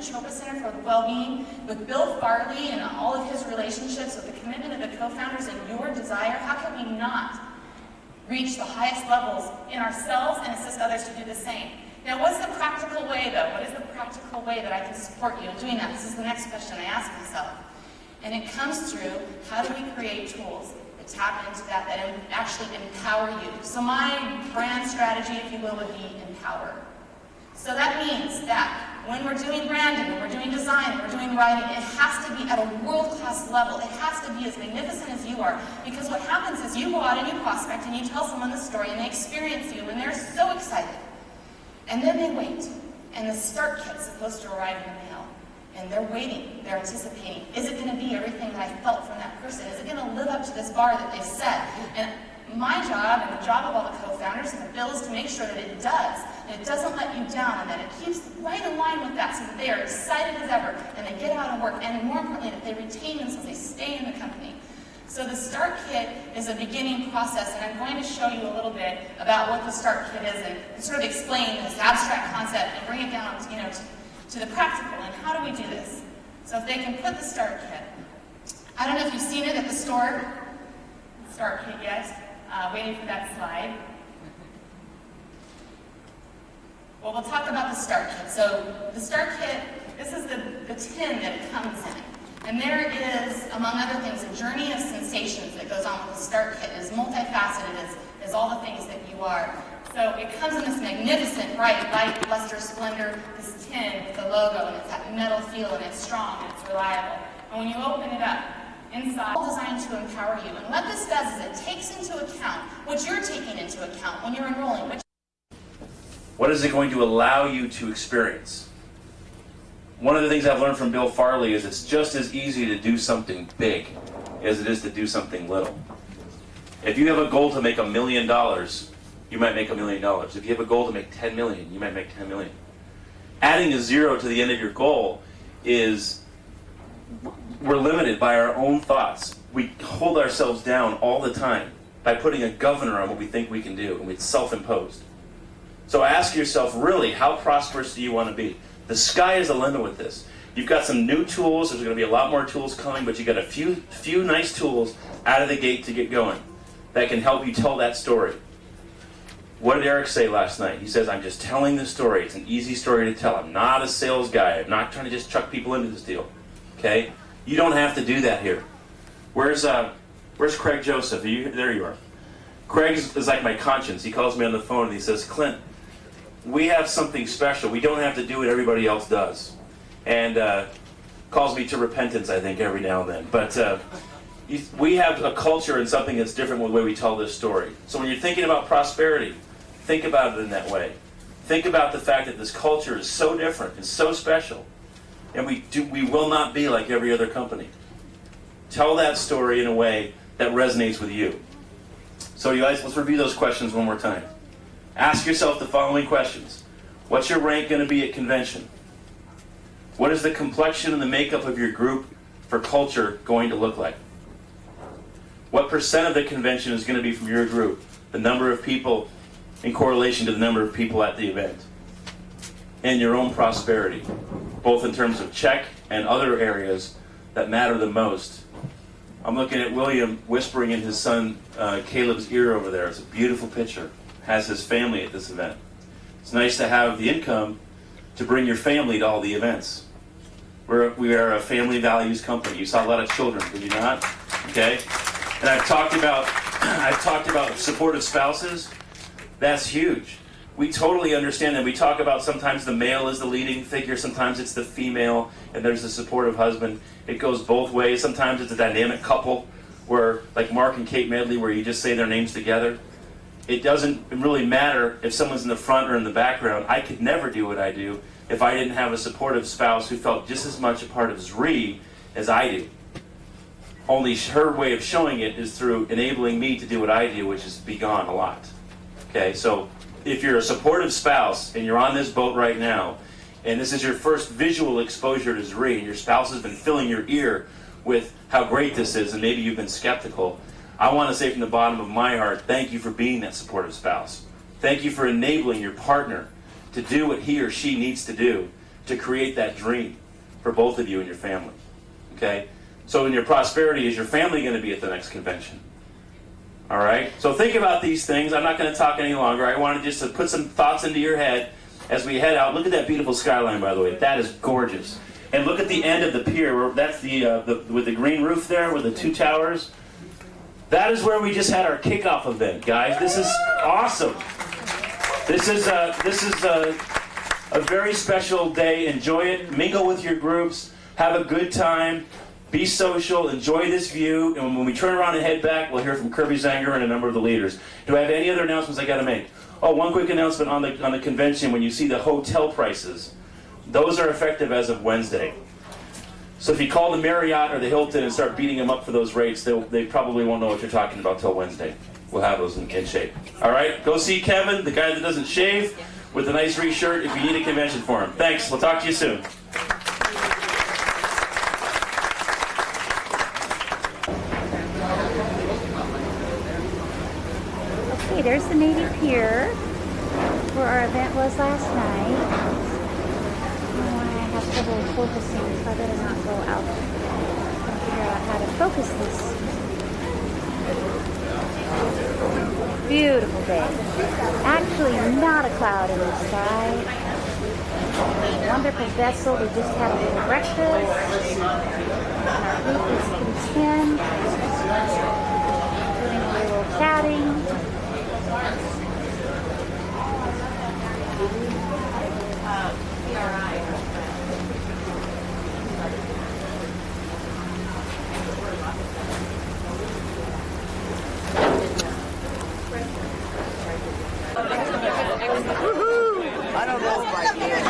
Tropa Center for Wellbeing, with Bill Farley and all of his relationships, with the commitment of the co-founders and your desire, how can we not reach the highest levels in ourselves and assist others to do the same? Now, what's the practical way, though? What is the practical way that I can support you in doing that? This is the next question I ask myself. And it comes through, how do we create tools that tap into that, that actually empower you? So my brand strategy, if you will, would be empower. So that means that when we're doing branding, when we're doing design, when we're doing writing, it has to be at a world-class level. It has to be as magnificent as you are. Because what happens is you go out and you prospect and you tell someone the story and they experience you and they're so excited. And then they wait. And the start kit's supposed to arrive in the mail. And they're waiting, they're anticipating. Is it going to be everything that I felt from that person? Is it going to live up to this bar that they've set? And my job, and the job of all the co-founders and the Bill, is to make sure that it does. And it doesn't let you down, and that it keeps right in line with that, so that they are excited as ever, and they get out and work, and more importantly, that they retain themselves, they stay in the company. So the Start Kit is a beginning process, and I'm going to show you a little bit about what the Start Kit is, and sort of explain this abstract concept and bring it down, to the practical, and how do we do this? So if they can put the Start Kit. I don't know if you've seen it at the store. Start Kit yet. Waiting for that slide. Well, we'll talk about the Start Kit. So the Start Kit, this is the tin that it comes in. And there is, among other things, a journey of sensations that goes on with the Start Kit. It is multifaceted as all the things that you are. So it comes in this magnificent, bright, light, luster, splendor, this tin with the logo, and it's that metal feel, and it's strong, and it's reliable. And when you open it up, inside, all designed to empower you. And what this does is it takes into account what you're taking into account when you're enrolling. What is it going to allow you to experience? One of the things I've learned from Bill Farley is it's just as easy to do something big as it is to do something little. If you have a goal to make $1 million, you might make $1 million. If you have a goal to make 10 million, you might make 10 million. Adding a zero to the end of your goal is, we're limited by our own thoughts. We hold ourselves down all the time by putting a governor on what we think we can do, and it's self-imposed. So ask yourself, really, how prosperous do you want to be? The sky is the limit with this. You've got some new tools. There's going to be a lot more tools coming, but you've got a few nice tools out of the gate to get going that can help you tell that story. What did Eric say last night? He says, I'm just telling the story. It's an easy story to tell. I'm not a sales guy. I'm not trying to just chuck people into this deal. Okay? You don't have to do that here. Where's Craig Joseph? There you are. Craig is like my conscience. He calls me on the phone and he says, Clint, we have something special. We don't have to do what everybody else does. And calls me to repentance, I think, every now and then. But we have a culture and something that's different with the way we tell this story. So when you're thinking about prosperity, think about it in that way. Think about the fact that this culture is so different, it's so special. And we will not be like every other company. Tell that story in a way that resonates with you. So you guys, let's review those questions one more time. Ask yourself the following questions. What's your rank going to be at convention? What is the complexion and the makeup of your group for culture going to look like? What percent of the convention is going to be from your group? The number of people in correlation to the number of people at the event. And your own prosperity, both in terms of check and other areas that matter the most. I'm looking at William whispering in his son Caleb's ear over there. It's a beautiful picture. Has his family at this event. It's nice to have the income to bring your family to all the events. We are a family values company. You saw a lot of children, did you not? Okay. And I've talked about supportive spouses. That's huge. We totally understand that. We talk about sometimes the male is the leading figure, sometimes it's the female, and there's the supportive husband. It goes both ways. Sometimes it's a dynamic couple, where like Mark and Kate Medley, where you just say their names together. It doesn't really matter if someone's in the front or in the background. I could never do what I do if I didn't have a supportive spouse who felt just as much a part of Zri as I do. Only her way of showing it is through enabling me to do what I do, which is be gone a lot. Okay, so if you're a supportive spouse and you're on this boat right now, and this is your first visual exposure to Zri, and your spouse has been filling your ear with how great this is, and maybe you've been skeptical, I want to say from the bottom of my heart, thank you for being that supportive spouse. Thank you for enabling your partner to do what he or she needs to do to create that dream for both of you and your family. Okay? So in your prosperity, is your family going to be at the next convention? All right? So think about these things. I'm not going to talk any longer. I wanted just to put some thoughts into your head as we head out. Look at that beautiful skyline, by the way. That is gorgeous. And look at the end of the pier. That's the with the green roof there with the two towers. That is where we just had our kickoff event, guys. This is awesome. This is a very special day. Enjoy it. Mingle with your groups. Have a good time. Be social. Enjoy this view. And when we turn around and head back, we'll hear from Kirby Zanger and a number of the leaders. Do I have any other announcements I got to make? Oh, one quick announcement on the convention. When you see the hotel prices, those are effective as of Wednesday. So if you call the Marriott or the Hilton and start beating them up for those rates, they probably won't know what you're talking about till Wednesday. We'll have those in shape. All right, go see Kevin, the guy that doesn't shave, with a nice shirt if you need a convention for him. Thanks. We'll talk to you soon. Okay, there's the Navy Pier where our event was last night. I have trouble focusing, so I better not go out and figure out how to focus this. Beautiful day. Actually, not a cloud in the sky. Wonderful vessel. We just had a little breakfast. Our group is content. Doing a little chatting. I don't know if I can.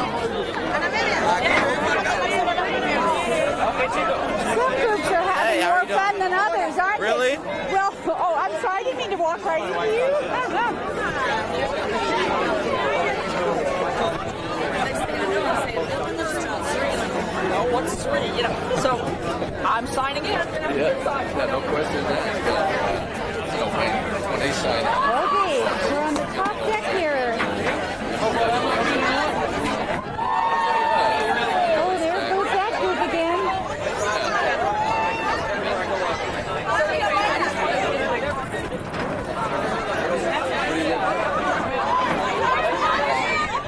Some groups are having more fun than others, aren't Really? they? Well, oh, I'm sorry, I didn't mean to walk right into you. Oh, what's 3? You know, so I'm signing in. Yeah, no questions asked. So when they sign it. Okay, we're on the top deck here. Oh, there goes that group again.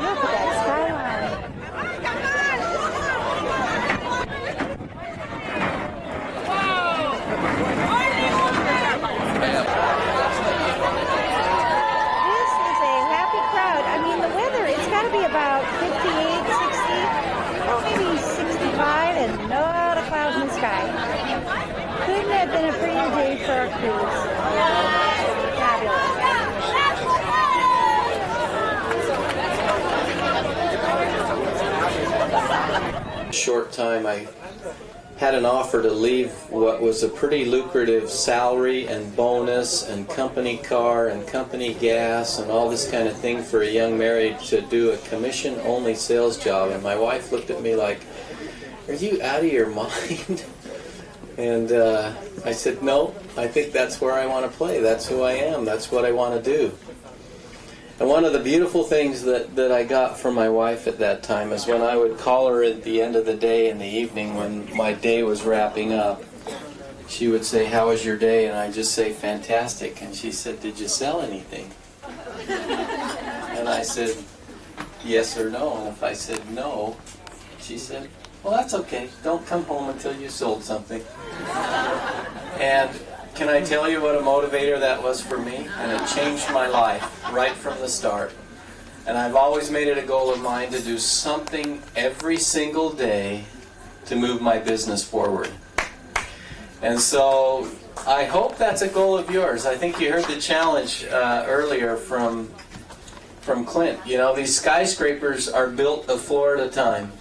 Look at that skyline. This is a happy crowd. I mean, the weather, it's got to be about 58, 60, oh, maybe 65, and not a cloud in the sky. Couldn't have been a prettier day for our cruise. Fabulous. Short time, I had an offer to leave what was a pretty lucrative salary and bonus and company car and company gas and all this kind of thing for a young married to do a commission-only sales job. And my wife looked at me like, "Are you out of your mind?" And I said, "No, I think that's where I want to play. That's who I am. That's what I want to do." And one of the beautiful things that I got from my wife at that time is when I would call her at the end of the day in the evening when my day was wrapping up, she would say, "How was your day?" And I'd just say, "Fantastic." And she said, "Did you sell anything?" And I said, "Yes or no." And if I said no, she said, "Well, that's okay. Don't come home until you sold something." And can I tell you what a motivator that was for me? And it changed my life right from the start. And I've always made it a goal of mine to do something every single day to move my business forward. And so I hope that's a goal of yours. I think you heard the challenge earlier from Clint. You know, these skyscrapers are built a floor at a time.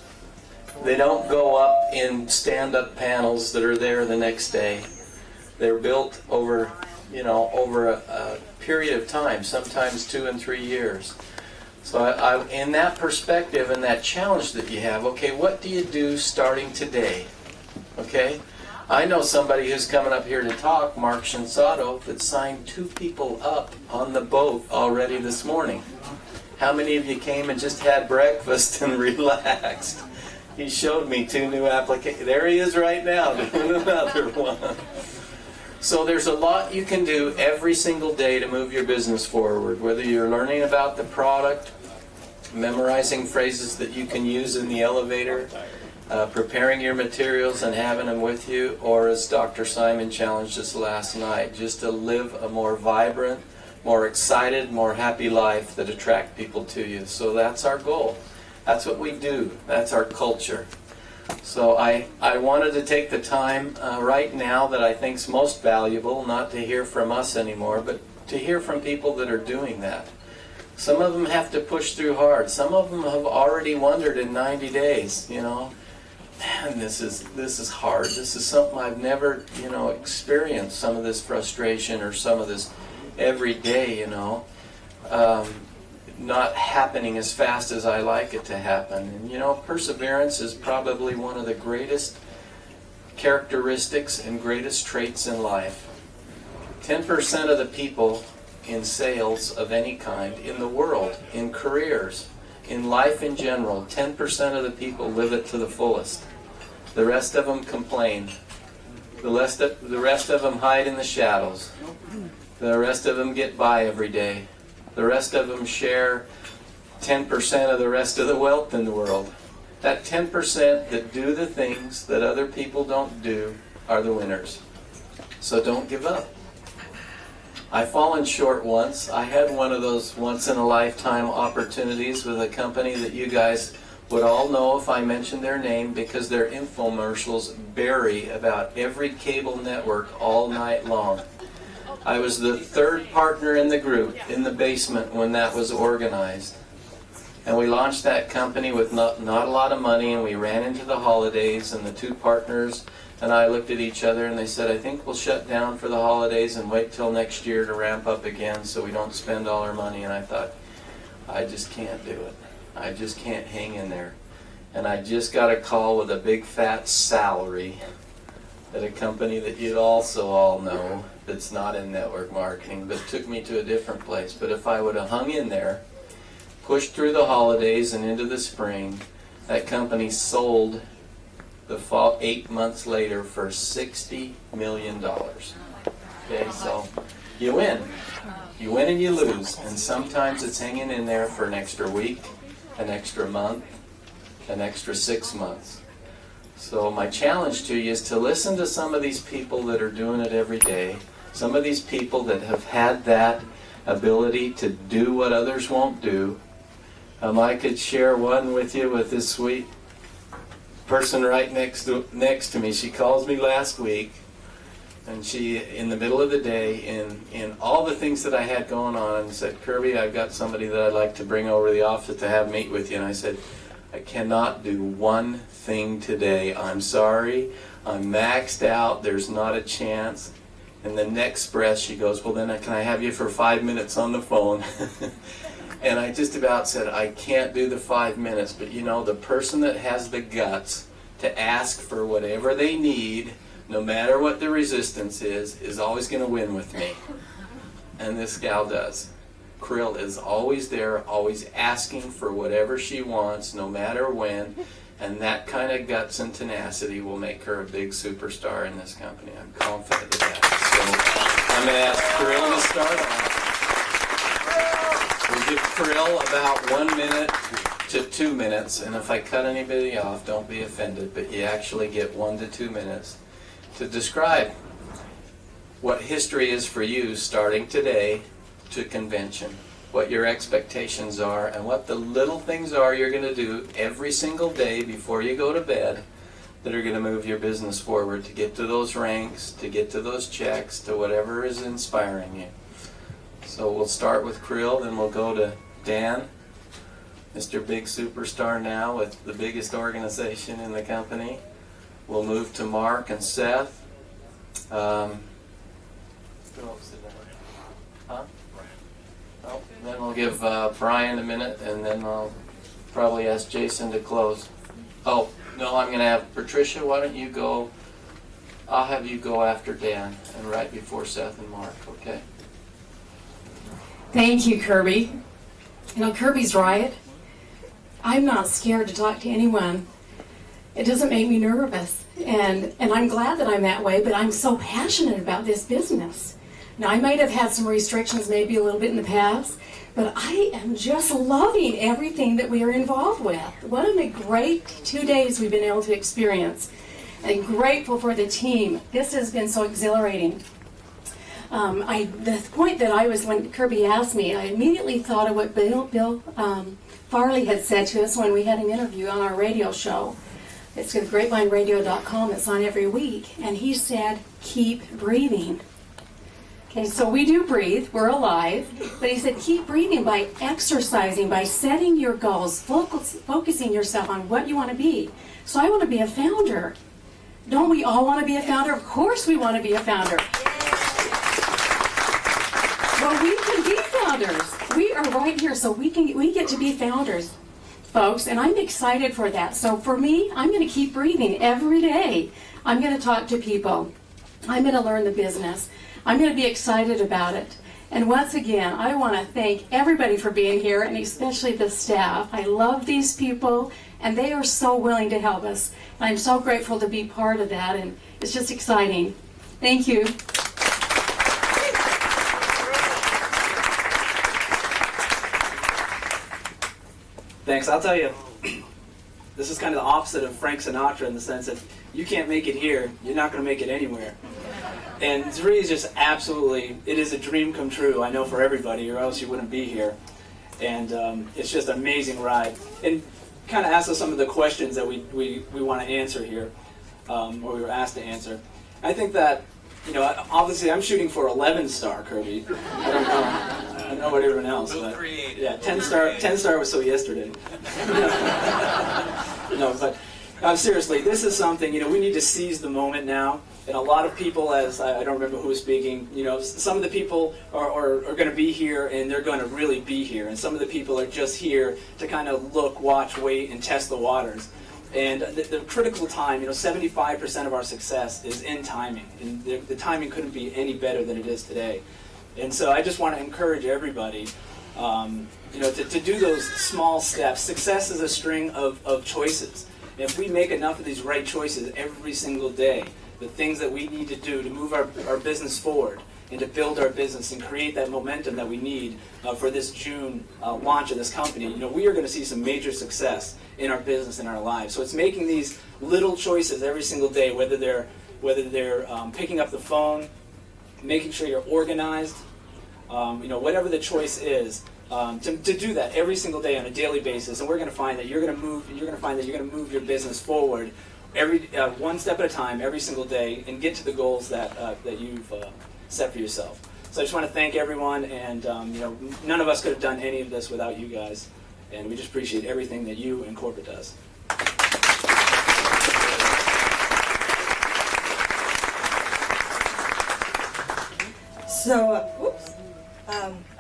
They don't go up in stand-up panels that are there the next day. They're built over a period of time, sometimes 2 and 3 years. So in that perspective and that challenge that you have, okay, what do you do starting today? Okay? I know somebody who's coming up here to talk, Mark Shinsato, that signed 2 people up on the boat already this morning. How many of you came and just had breakfast and relaxed? He showed me 2 new applications. There he is right now doing another one. So there's a lot you can do every single day to move your business forward, whether you're learning about the product, memorizing phrases that you can use in the elevator, preparing your materials and having them with you, or as Dr. Simon challenged us last night, just to live a more vibrant, more excited, more happy life that attract people to you. So that's our goal. That's what we do. That's our culture. So I wanted to take the time right now that I think is most valuable, not to hear from us anymore, but to hear from people that are doing that. Some of them have to push through hard. Some of them have already wondered in 90 days, you know, man, this is hard. This is something I've never, you know, experienced, some of this frustration or some of this every day, you know. Not happening as fast as I like it to happen. And you know, perseverance is probably one of the greatest characteristics and greatest traits in life. 10% of the people in sales of any kind in the world, in careers, in life in general, 10% of the people live it to the fullest. The rest of them complain. The rest of them hide in the shadows. The rest of them get by every day. The rest of them share 10% of the rest of the wealth in the world. That 10% that do the things that other people don't do are the winners. So don't give up. I've fallen short once. I had one of those once-in-a-lifetime opportunities with a company that you guys would all know if I mentioned their name, because their infomercials bury about every cable network all night long. I was the 3rd partner in the group in the basement when that was organized. And we launched that company with not a lot of money, and we ran into the holidays, and the 2 partners and I looked at each other and they said, I think we'll shut down for the holidays and wait till next year to ramp up again so we don't spend all our money. And I thought, I just can't do it. I just can't hang in there. And I just got a call with a big fat salary at a company that you also all know that's not in network marketing, but took me to a different place. But if I would have hung in there, pushed through the holidays and into the spring, that company sold the fall 8 months later for $60 million. Okay, so you win. You win and you lose. And sometimes it's hanging in there for an extra week, an extra month, an extra 6 months. So my challenge to you is to listen to some of these people that are doing it every day, some of these people that have had that ability to do what others won't do. I could share one with you with this sweet person right next to me. She calls me last week, and she, in the middle of the day, in all the things that I had going on, said, Kirby, I've got somebody that I'd like to bring over to the office to have meet with you. And I said, I cannot do one thing today. I'm sorry. I'm maxed out. There's not a chance. And the next breath, she goes, well, then can I have you for 5 minutes on the phone? And I just about said, I can't do the 5 minutes, but you know, the person that has the guts to ask for whatever they need, no matter what the resistance is always going to win with me. And this gal does. Krill is always there, always asking for whatever she wants, no matter when, and that kind of guts and tenacity will make her a big superstar in this company. I'm confident of that. So I'm going to ask Krill to start off. We'll give Krill about 1 minute to 2 minutes, and if I cut anybody off, don't be offended, but you actually get 1 to 2 minutes to describe what history is for you starting today to convention, what your expectations are, and what the little things are you're going to do every single day before you go to bed that are going to move your business forward to get to those ranks, to get to those checks, to whatever is inspiring you. So we'll start with Krill, then we'll go to Dan, Mr. Big Superstar now with the biggest organization in the company. We'll move to Mark and Seth. Who else did I? Huh? Oh, then we'll give Brian a minute, and then I'll probably ask Jason to close. Oh, no, I'm going to have Patricia, why don't you go? I'll have you go after Dan and right before Seth and Mark, okay? Thank you, Kirby. You know, Kirby's right. I'm not scared to talk to anyone It doesn't make me nervous, and I'm glad that I'm that way, but I'm so passionate about this business. Now, I might have had some restrictions maybe a little bit in the past, but I am just loving everything that we are involved with. What a great 2 days we've been able to experience, and grateful for the team. This has been so exhilarating. The point that I was, when Kirby asked me, I immediately thought of what Bill Farley had said to us when we had an interview on our radio show. It's at grapevineradio.com. It's on every week. And he said, keep breathing. Okay, so we do breathe. We're alive. But he said, keep breathing by exercising, by setting your goals, focusing yourself on what you want to be. So I want to be a founder. Don't we all want to be a founder? Of course we want to be a founder. Well, we can be founders. We are right here, so we get to be founders, folks, and I'm excited for that. So for me, I'm going to keep breathing every day. I'm going to talk to people. I'm going to learn the business. I'm going to be excited about it. And once again, I want to thank everybody for being here, and especially the staff. I love these people, and they are so willing to help us. And I'm so grateful to be part of that, and it's just exciting. Thank you. Thanks. I'll tell you, this is kind of the opposite of Frank Sinatra in the sense that you can't make it here, you're not going to make it anywhere. And Zri is just absolutely, it is a dream come true, I know, for everybody, or else you wouldn't be here. And it's just an amazing ride. And kind of ask us some of the questions that we want to answer here, or we were asked to answer. I think that, you know, obviously I'm shooting for 11-star, Kirby. I don't know about everyone else, but yeah, 10-star was so yesterday. No, but seriously, this is something, you know, we need to seize the moment now. And a lot of people, as I don't remember who was speaking, you know, some of the people are going to be here, and they're going to really be here. And some of the people are just here to kind of look, watch, wait, and test the waters. And the critical time, you know, 75% of our success is in timing. And the timing couldn't be any better than it is today. And so I just want to encourage everybody, you know, to do those small steps. Success is a string of choices. And if we make enough of these right choices every single day, the things that we need to do to move our business forward and to build our business and create that momentum that we need for this June launch of this company, you know, we are going to see some major success in our business and our lives. So it's making these little choices every single day, whether they're picking up the phone, making sure you're organized, you know, whatever the choice is, to do that every single day on a daily basis, and we're going to find that you're going to move your business forward every one step at a time, every single day, and get to the goals that you've set for yourself. So I just want to thank everyone, and you know, none of us could have done any of this without you guys, and we just appreciate everything that you and corporate does. So,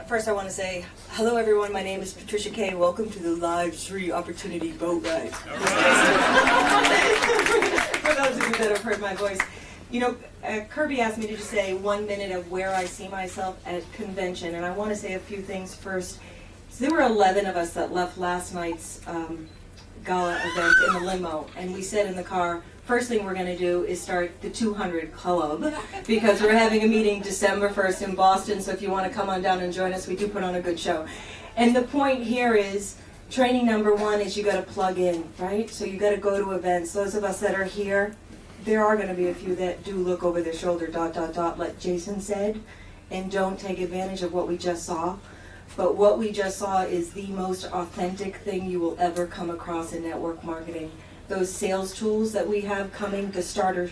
first I want to say, hello everyone, my name is Patricia Kay. Welcome to the live Zri Opportunity Boat Ride. For those of you that have heard my voice. You know, Kirby asked me to just say 1 minute of where I see myself at convention, and I want to say a few things first. So there were 11 of us that left last night's gala event in the limo, and we said in the car, first thing we're going to do is start the 200 Club, because we're having a meeting December 1st in Boston, so if you want to come on down and join us, we do put on a good show. And the point here is, training number one is you got to plug in, right? So you got to go to events. Those of us that are here, there are going to be a few that do look over their shoulder, ... like Jason said, and don't take advantage of what we just saw. But what we just saw is the most authentic thing you will ever come across in network marketing. Those sales tools that we have coming, the starter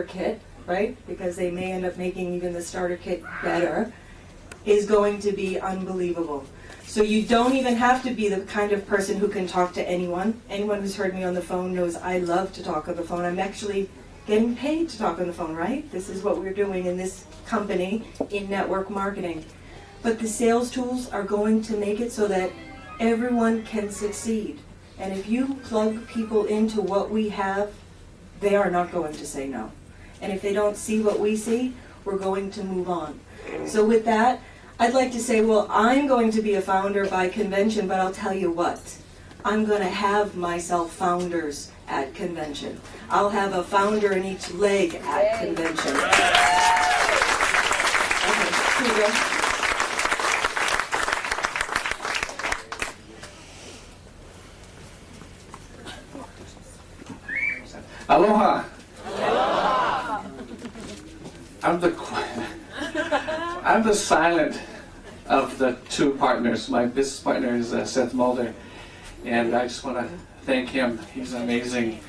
kit, right? Because they may end up making even the starter kit better, is going to be unbelievable. So you don't even have to be the kind of person who can talk to anyone. Anyone who's heard me on the phone knows I love to talk on the phone. I'm actually getting paid to talk on the phone, right? This is what we're doing in this company in network marketing. But the sales tools are going to make it so that everyone can succeed. And if you plug people into what we have, they are not going to say no. And if they don't see what we see, we're going to move on. So with that, I'd like to say, well, I'm going to be a founder by convention, but I'll tell you what. I'm going to have myself founders at convention. I'll have a founder in each leg at convention. Okay, here we go. Aloha. I'm the silent of the two partners. My business partner is Seth Mulder, and I just want to thank him. He's an amazing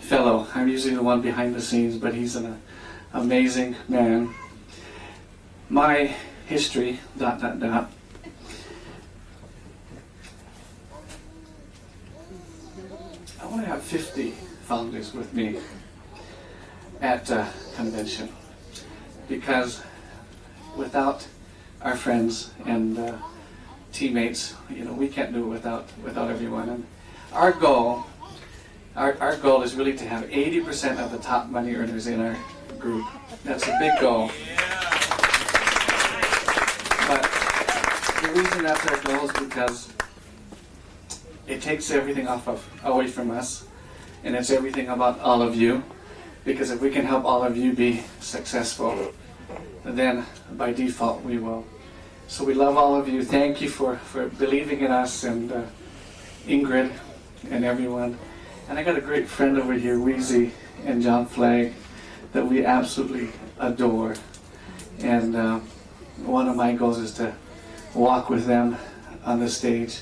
fellow. I'm usually the one behind the scenes, but he's an amazing man. My history, ... I want to have 50 founders with me at convention, because without our friends and teammates, we can't do it without everyone. And our goal is really to have 80% of the top money earners in our group. That's a big goal. But the reason that's our goal is because it takes everything away from us, and it's everything about all of you. Because if we can help all of you be successful, then by default we will. So we love all of you. Thank you for believing in us, and Ingrid and everyone. And I got a great friend over here, Wheezy and John Flagg, that we absolutely adore. And one of my goals is to walk with them on the stage,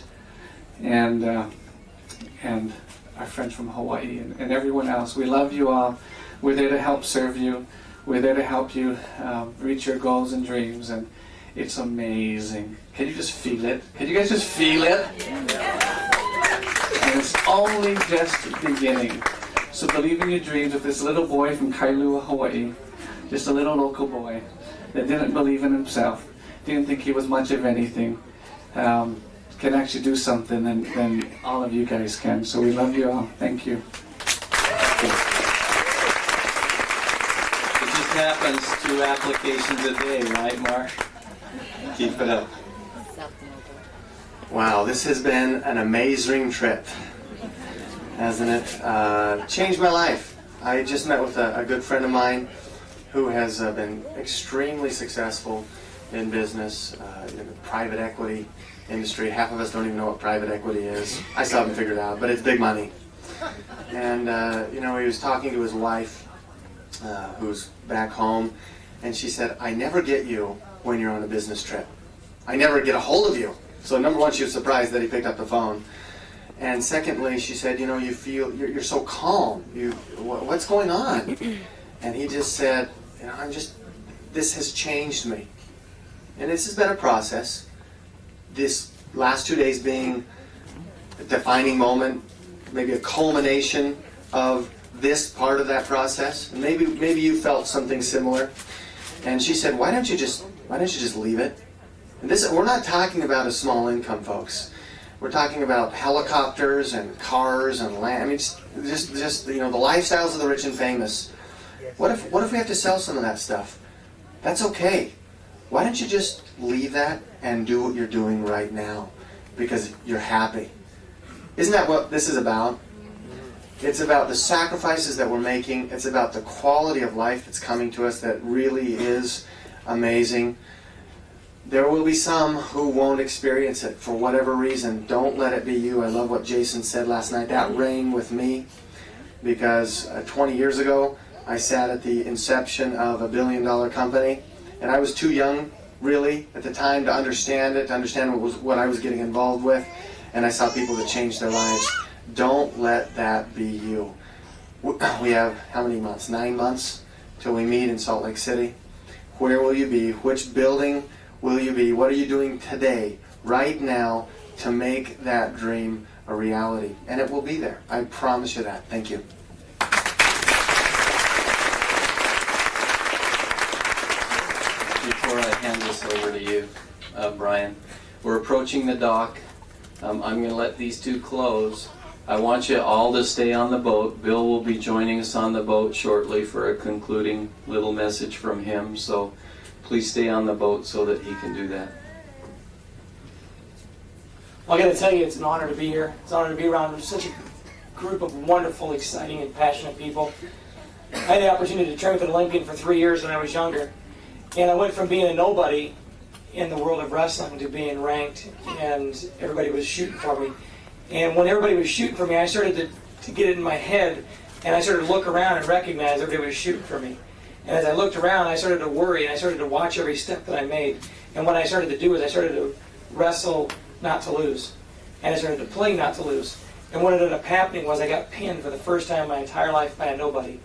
and our friends from Hawaii and everyone else. We love you all. We're there to help serve you. We're there to help you reach your goals and dreams, and it's amazing. Can you just feel it? Can you guys just feel it? And it's only just beginning. So believe in your dreams. If this little boy from Kailua, Hawaii, just a little local boy that didn't believe in himself, didn't think he was much of anything, can actually do something, then all of you guys can. So we love you all. Thank you. Happens 2 applications a day, right, Mark? Keep it up. Wow, this has been an amazing trip, hasn't it? Changed my life. I just met with a good friend of mine who has been extremely successful in business, in the private equity industry. Half of us don't even know what private equity is. I still haven't figured it out, but it's big money. And, he was talking to his wife, who's back home, and she said, I never get you when you're on a business trip. I never get a hold of you. So number one, she was surprised that he picked up the phone. And secondly, she said, you feel, you're so calm. What's going on? And he just said, this has changed me. And this has been a process. This last 2 days being a defining moment, maybe a culmination of this part of that process. And maybe you felt something similar. And she said, why don't you just leave it? And we're not talking about a small income, folks. We're talking about helicopters and cars and land. I mean, just the lifestyles of the rich and famous. What if we have to sell some of that stuff? That's okay. Why don't you just leave that and do what you're doing right now? Because you're happy. Isn't that what this is about? It's about the sacrifices that we're making. It's about the quality of life that's coming to us that really is amazing. There will be some who won't experience it for whatever reason. Don't let it be you. I love what Jason said last night. That rang with me because 20 years ago, I sat at the inception of a billion-dollar company, and I was too young, really, at the time to understand it, to understand what I was getting involved with, and I saw people that changed their lives. Don't let that be you. We have how many months? 9 months till we meet in Salt Lake City. Where will you be? Which building will you be? What are you doing today, right now, to make that dream a reality? And it will be there. I promise you that. Thank you. Before I hand this over to you, Brian, we're approaching the dock. I'm going to let these two close. I want you all to stay on the boat. Bill will be joining us on the boat shortly for a concluding little message from him. So please stay on the boat so that he can do that. Well, I got to tell you, it's an honor to be here. It's an honor to be around such a group of wonderful, exciting, and passionate people. I had the opportunity to train with an Olympian for 3 years when I was younger. And I went from being a nobody in the world of wrestling to being ranked, and everybody was shooting for me. And when everybody was shooting for me, I started to get it in my head, and I started to look around and recognize everybody was shooting for me. And as I looked around, I started to worry, and I started to watch every step that I made. And what I started to do is I started to wrestle not to lose. And I started to play not to lose. And what ended up happening was I got pinned for the first time in my entire life by a nobody.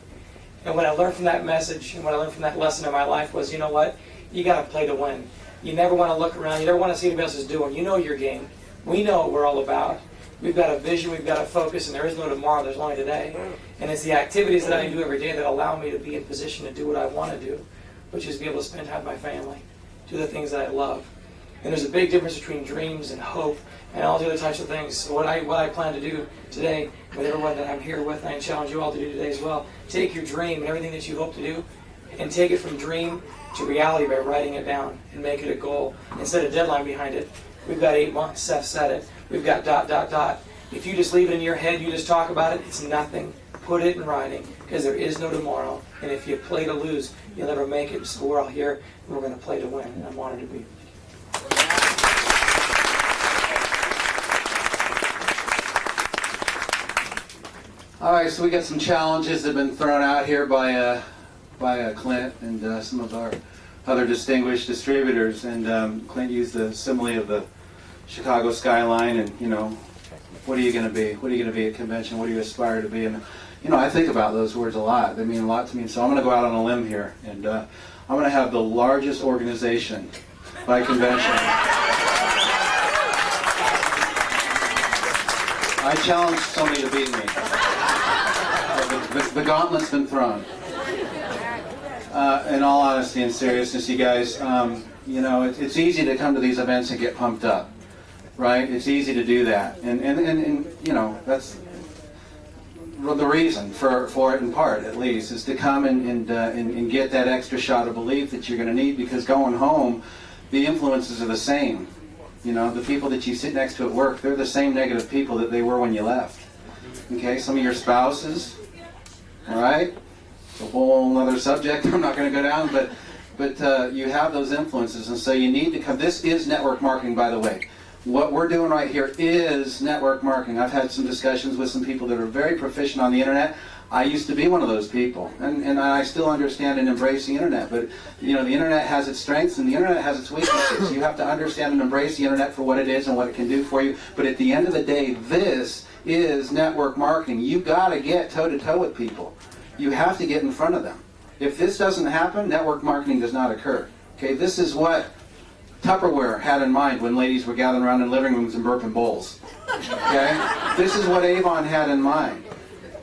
And what I learned from that message and what I learned from that lesson in my life was, you know what? You got to play to win. You never want to look around. You never want to see what anybody else is doing. You know your game. We know what we're all about. We've got a vision. We've got a focus. And there is no tomorrow. There's only today. And it's the activities that I do every day that allow me to be in position to do what I want to do, which is be able to spend time with my family, do the things that I love. And there's a big difference between dreams and hope and all the other types of things. So what I plan to do today with everyone that I'm here with, and I challenge you all to do today as well, take your dream and everything that you hope to do and take it from dream to reality by writing it down and make it a goal and set a deadline behind it. We've got 8 months, Seth said it. We've got ... If you just leave it in your head, you just talk about it, it's nothing. Put it in writing because there is no tomorrow. And if you play to lose, you'll never make it. So we're all here and we're going to play to win. And I'm honored to be. All right, so we got some challenges that have been thrown out here by Clint and some of our other distinguished distributors. And Clint used the simile of the Chicago skyline, and what are you going to be? What are you going to be at convention? What do you aspire to be? And I think about those words a lot. They mean a lot to me. So I'm going to go out on a limb here, and I'm going to have the largest organization by convention. I challenge somebody to beat me. The gauntlet's been thrown. In all honesty and seriousness, you guys, it's easy to come to these events and get pumped up, right? It's easy to do that, and that's the reason for it in part, at least, is to come and get that extra shot of belief that you're going to need, because going home, the influences are the same. The people that you sit next to at work, they're the same negative people that they were when you left. Okay, some of your spouses, all right? It's a whole other subject I'm not going to go down, but you have those influences, and so you need to come. This is network marketing, by the way. What we're doing right here is network marketing. I've had some discussions with some people that are very proficient on the internet. I used to be one of those people, and I still understand and embrace the internet. But the internet has its strengths and the internet has its weaknesses. You have to understand and embrace the internet for what it is and what it can do for you. But at the end of the day, this is network marketing. You got to get toe to toe with people. You have to get in front of them. If this doesn't happen, network marketing does not occur. Okay, this is what Tupperware had in mind when ladies were gathering around in living rooms and burping bowls. Okay, this is what Avon had in mind.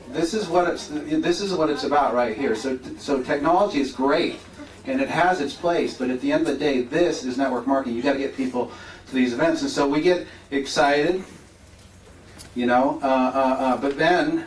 This is what it's about right here. So technology is great, and it has its place. But at the end of the day, this is network marketing. You got to get people to these events, and so we get excited, But then,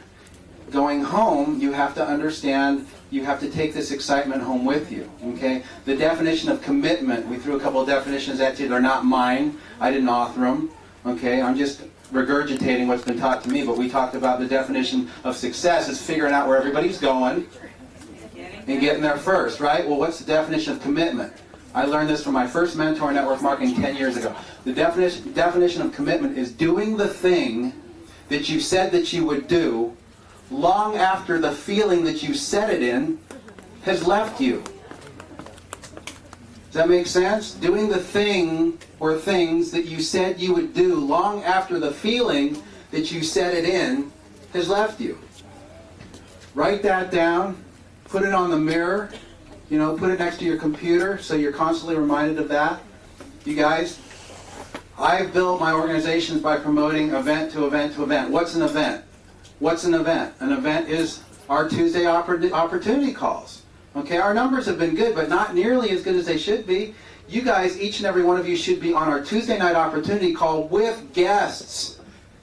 going home, you have to understand. You have to take this excitement home with you. Okay. The definition of commitment. We threw a couple of definitions at you. They're not mine. I didn't author them. Okay. I'm just regurgitating what's been taught to me, but we talked about the definition of success is figuring out where everybody's going and getting there first, right? Well, what's the definition of commitment? I learned this from my first mentor in network marketing 10 years ago. The definition of commitment is doing the thing that you said that you would do long after the feeling that you said it in has left you. Does that make sense? Doing the thing or things that you said you would do long after the feeling that you said it in has left you. Write that down. Put it on the mirror. Put it next to your computer so you're constantly reminded of that. You guys, I've built my organizations by promoting event to event to event. What's an event? What's an event? An event is our Tuesday opportunity calls. Okay, our numbers have been good, but not nearly as good as they should be. You guys, each and every one of you should be on our Tuesday night opportunity call with guests.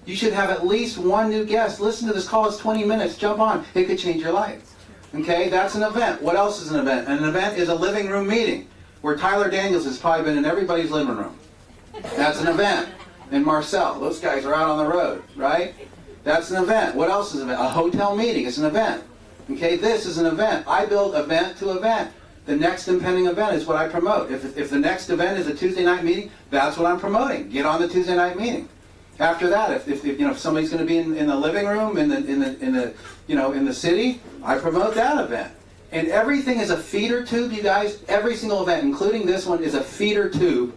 You should have at least one new guest. Listen to this call. It's 20 minutes. Jump on. It could change your life. Okay, that's an event. What else is an event? An event is a living room meeting where Tyler Daniels has probably been in everybody's living room. That's an event. and Marcel. Those guys are out on the road, right? That's an event. What else is an event? A hotel meeting is an event. Okay, this is an event. I build event to event. The next impending event is what I promote. If the next event is a Tuesday night meeting, that's what I'm promoting. Get on the Tuesday night meeting. After that, if somebody's going to be in the living room in the city, I promote that event. And everything is a feeder tube, you guys. Every single event, including this one, is a feeder tube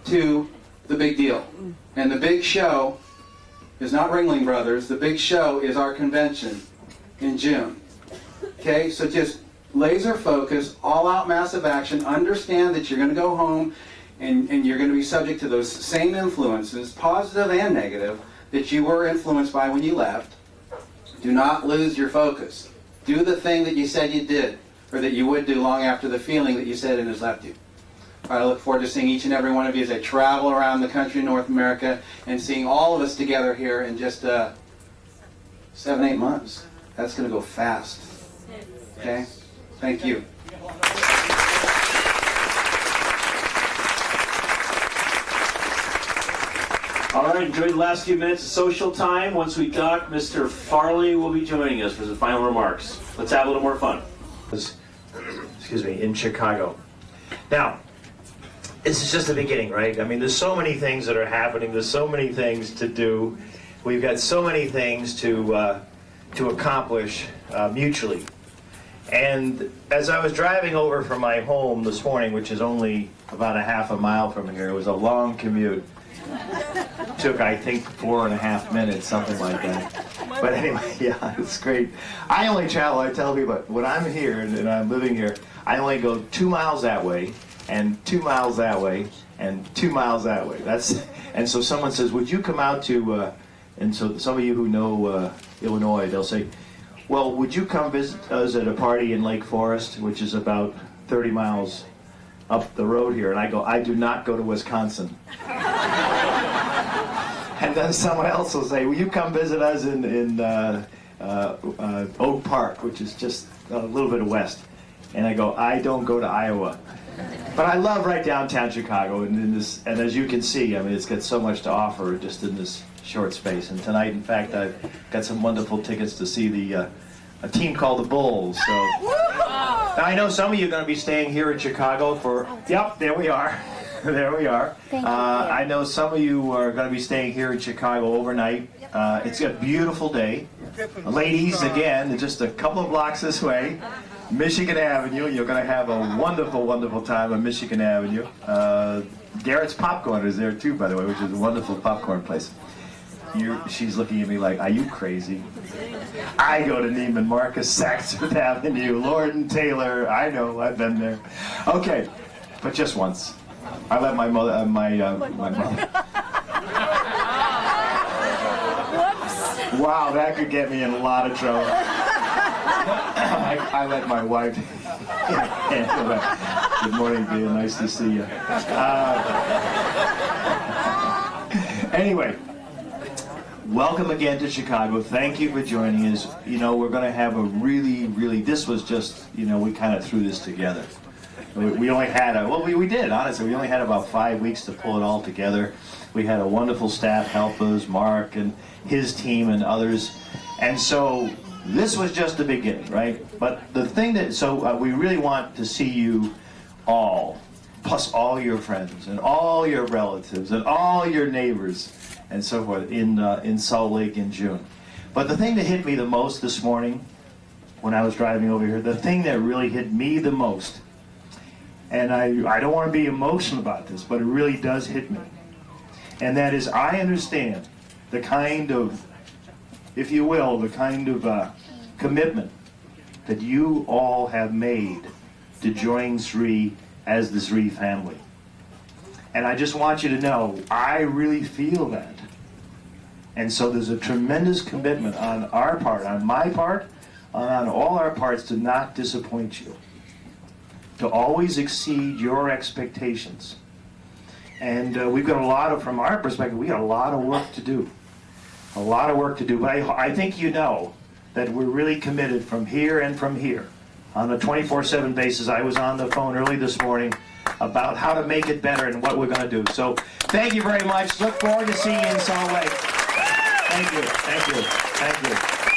to the big deal. And the big show is not Ringling Brothers. The big show is our convention in June. Okay, so just laser focus, all out massive action. Understand that you're going to go home and you're going to be subject to those same influences, positive and negative, that you were influenced by when you left. Do not lose your focus. Do the thing that you said you did, or that you would do long after the feeling that you said it has left you. I look forward to seeing each and every one of you as I travel around the country, North America, and seeing all of us together here in just 7-8 months. That's going to go fast. Okay? Thank you. All right, enjoy the last few minutes of social time. Once we talk, Mr. Farley will be joining us for his final remarks. Let's have a little more fun. Excuse me, in Chicago. Now, this is just the beginning, right? I mean, there's so many things that are happening. There's so many things to do. We've got so many things to accomplish mutually. And as I was driving over from my home this morning, which is only about a half a mile from here, it was a long commute. Took, I think, 4.5 minutes, something like that. But anyway, yeah, it's great. I only travel, I tell people, when I'm here and I'm living here, I only go 2 miles that way, and 2 miles that way, and 2 miles that way. And so someone says, would you come out to, and so some of you who know Illinois, they'll say, well, would you come visit us at a party in Lake Forest, which is about 30 miles up the road here? And I go, I do not go to Wisconsin. And then someone else will say, will you come visit us in Oak Park, which is just a little bit west? And I go, I don't go to Iowa. But I love right downtown Chicago, and as you can see, I mean, it's got so much to offer just in this short space. And tonight, in fact, I've got some wonderful tickets to see a team called the Bulls. So now I know some of you are going to be staying here in Chicago for. Yep, there we are. There we are. Thank you. I know some of you are going to be staying here in Chicago overnight. It's a beautiful day. Ladies, again, just a couple of blocks this way, Michigan Avenue. You're going to have a wonderful, wonderful time on Michigan Avenue. Garrett's Popcorn is there too, by the way, which is a wonderful popcorn place. She's looking at me like, are you crazy? I go to Neiman Marcus, Saks Avenue, Lord and Taylor. I know, I've been there. Okay, but just once. I let my mother, my mother. Wow, that could get me in a lot of trouble. I let my wife handle that. Good morning, Bea. Nice to see you. Anyway, welcome again to Chicago. Thank you for joining us. You know, we're going to have a really, this was just, you know, we kind of threw this together. We only had we did, honestly. We only had about 5 weeks to pull it all together. We had a wonderful staff help us, Mark and his team and others. And so this was just the beginning, right? But the thing we really want to see you all, plus all your friends and all your relatives and all your neighbors and so forth in Salt Lake in June. But the thing that hit me the most this morning when I was driving over here, the thing that really hit me the most, and I don't want to be emotional about this, but it really does hit me. And that is, I understand the kind of, if you will, the kind of commitment that you all have made to join Sri as the Sri family. And I just want you to know, I really feel that. And so there's a tremendous commitment on our part, on my part, on all our parts, to not disappoint you, to always exceed your expectations. And we've got from our perspective, we got a lot of work to do. A lot of work to do. But I think you know that we're really committed from here and from here on a 24/7 basis. I was on the phone early this morning about how to make it better and what we're going to do. So thank you very much. Look forward to seeing you in Salt Lake. Thank you. Thank you. Thank you.